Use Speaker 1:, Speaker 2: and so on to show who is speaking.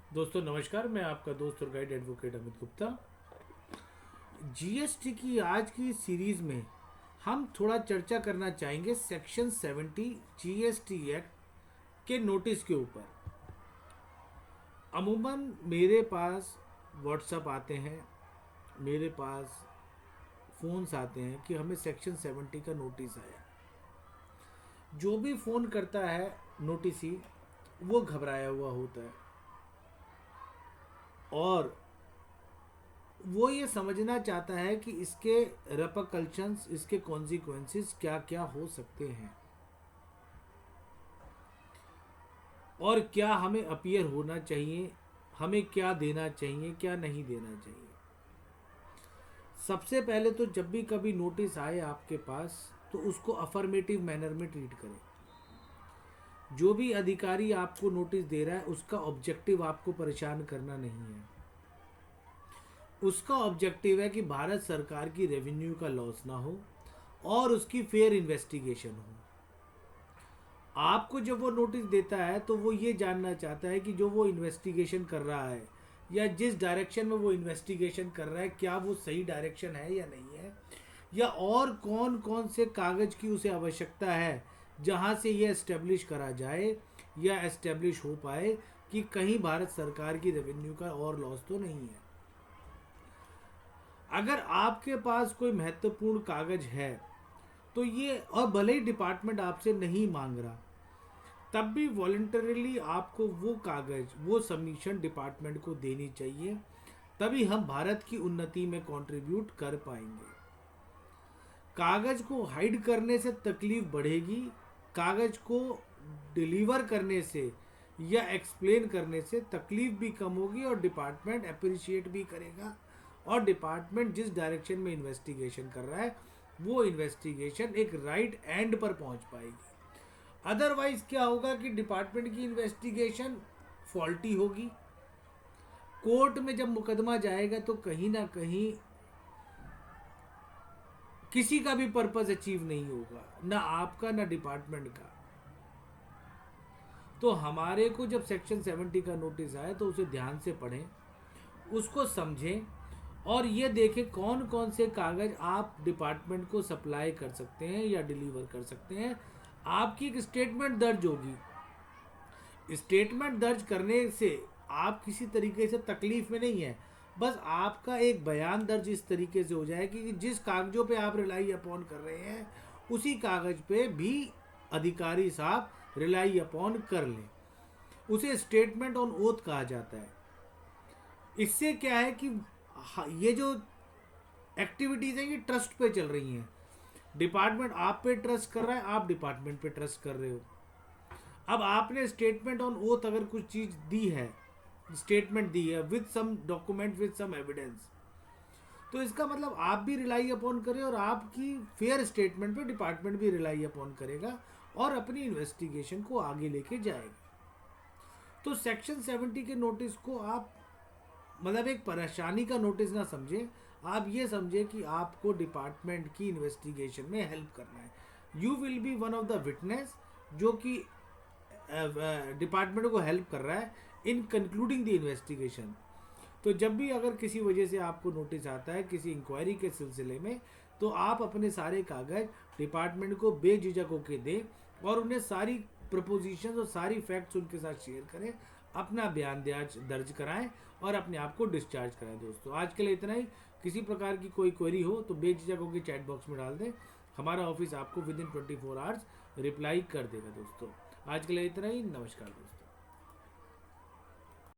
Speaker 1: दोस्तों नमस्कार, मैं आपका दोस्त और guide advocate Amit Gupta. GST की आज की सीरीज में हम थोड़ा चर्चा करना चाहेंगे सेक्शन 70 जीएसटी एक्ट के नोटिस के ऊपर। अमूमन मेरे पास व्हाट्सएप आते हैं, मेरे पास फ़ोन्स आते हैं कि हमें सेक्शन 70 का नोटिस आया। जो भी फ़ोन करता है नोटिस ही वो घबराया हुआ होता है और वो ये समझना चाहता है कि इसके रेपरकल्शंस, इसके कॉन्सिक्वेंसेस क्या क्या हो सकते हैं और क्या हमें अपीयर होना चाहिए, हमें क्या देना चाहिए, क्या नहीं देना चाहिए। सबसे पहले तो जब भी कभी नोटिस आए आपके पास तो उसको अफर्मेटिव मैनर में ट्रीट करें। जो भी अधिकारी आपको नोटिस दे रहा है उसका ऑब्जेक्टिव आपको परेशान करना नहीं है। उसका ऑब्जेक्टिव है कि भारत सरकार की रेवेन्यू का लॉस ना हो और उसकी फेयर इन्वेस्टिगेशन हो। आपको जब वो नोटिस देता है तो वो ये जानना चाहता है कि जो वो इन्वेस्टिगेशन कर रहा है या जिस डायरेक्शन में वो इन्वेस्टिगेशन कर रहा है क्या वो सही डायरेक्शन है या नहीं है, या और कौन कौन से कागज़ की उसे आवश्यकता है जहाँ से ये एस्टेब्लिश करा जाए या एस्टेब्लिश हो पाए कि कहीं भारत सरकार की रेवेन्यू का और लॉस तो नहीं है। अगर आपके पास कोई महत्वपूर्ण कागज है तो ये, और भले ही डिपार्टमेंट आपसे नहीं मांग रहा, तब भी वॉलंटरीली आपको वो कागज, वो सबमिशन डिपार्टमेंट को देनी चाहिए। तभी हम भारत की उन्नति में कंट्रीब्यूट कर पाएंगे। कागज को हाइड करने से तकलीफ बढ़ेगी, कागज को डिलीवर करने से या एक्सप्लेन करने से तकलीफ भी कम होगी और डिपार्टमेंट अप्रिशिएट भी करेगा और डिपार्टमेंट जिस डायरेक्शन में इन्वेस्टिगेशन कर रहा है वो इन्वेस्टिगेशन एक राइट एंड पर पहुंच पाएगी। अदरवाइज क्या होगा कि डिपार्टमेंट की इन्वेस्टिगेशन फॉल्टी होगी, कोर्ट में जब मुकदमा जाएगा तो कहीं ना कहीं किसी का भी पर्पस अचीव नहीं होगा, ना आपका ना डिपार्टमेंट का। तो हमारे को जब सेक्शन 70 का नोटिस आए तो उसे ध्यान से पढ़ें, उसको समझें और ये देखें कौन कौन से कागज़ आप डिपार्टमेंट को सप्लाई कर सकते हैं या डिलीवर कर सकते हैं। आपकी एक स्टेटमेंट दर्ज होगी, स्टेटमेंट दर्ज करने से आप किसी तरीके से तकलीफ में नहीं है, बस आपका एक बयान दर्ज इस तरीके से हो जाए कि जिस कागजों पे आप रिलाई अपॉन कर रहे हैं उसी कागज पे भी अधिकारी साहब रिलाई अपॉन कर लें। उसे स्टेटमेंट ऑन ओथ कहा जाता है। इससे क्या है कि ये जो एक्टिविटीज़ हैं ये ट्रस्ट पे चल रही हैं। डिपार्टमेंट आप पे ट्रस्ट कर रहा है, आप डिपार्टमेंट पे ट्रस्ट कर रहे हो। अब आपने स्टेटमेंट ऑन ओथ अगर कुछ चीज़ दी है, स्टेटमेंट दी है with some document, with some evidence, तो इसका मतलब आप भी रिलाई अपॉन करें और आपकी फेयर स्टेटमेंट पे डिपार्टमेंट भी रिलाई अपॉन करेगा और अपनी इन्वेस्टिगेशन को आगे लेके जाएगा। तो सेक्शन 70 के नोटिस को आप मतलब एक परेशानी का नोटिस ना समझें, आप ये समझें कि आपको डिपार्टमेंट की इन्वेस्टिगेशन में हेल्प करना है। You will be one of the witness जो कि डिपार्टमेंट को हेल्प कर रहा है इन कंक्लूडिंग द इन्वेस्टिगेशन। तो जब भी अगर किसी वजह से आपको नोटिस आता है किसी इंक्वायरी के सिलसिले में, तो आप अपने सारे कागज डिपार्टमेंट को बेझिझक होकर दें और उन्हें सारी प्रपोजिशन और सारी फैक्ट्स उनके साथ शेयर करें, अपना बयान दर्ज कराएं और अपने आप को डिस्चार्ज कराएं। दोस्तों आज के लिए इतना ही। किसी प्रकार की कोई क्वेरी हो तो बेझिझक होकर चैट बॉक्स में डाल दें, हमारा ऑफिस आपको विद इन 24 आवर्स रिप्लाई कर देगा। दोस्तों आज के लिए इतना ही। नमस्कार दोस्तों।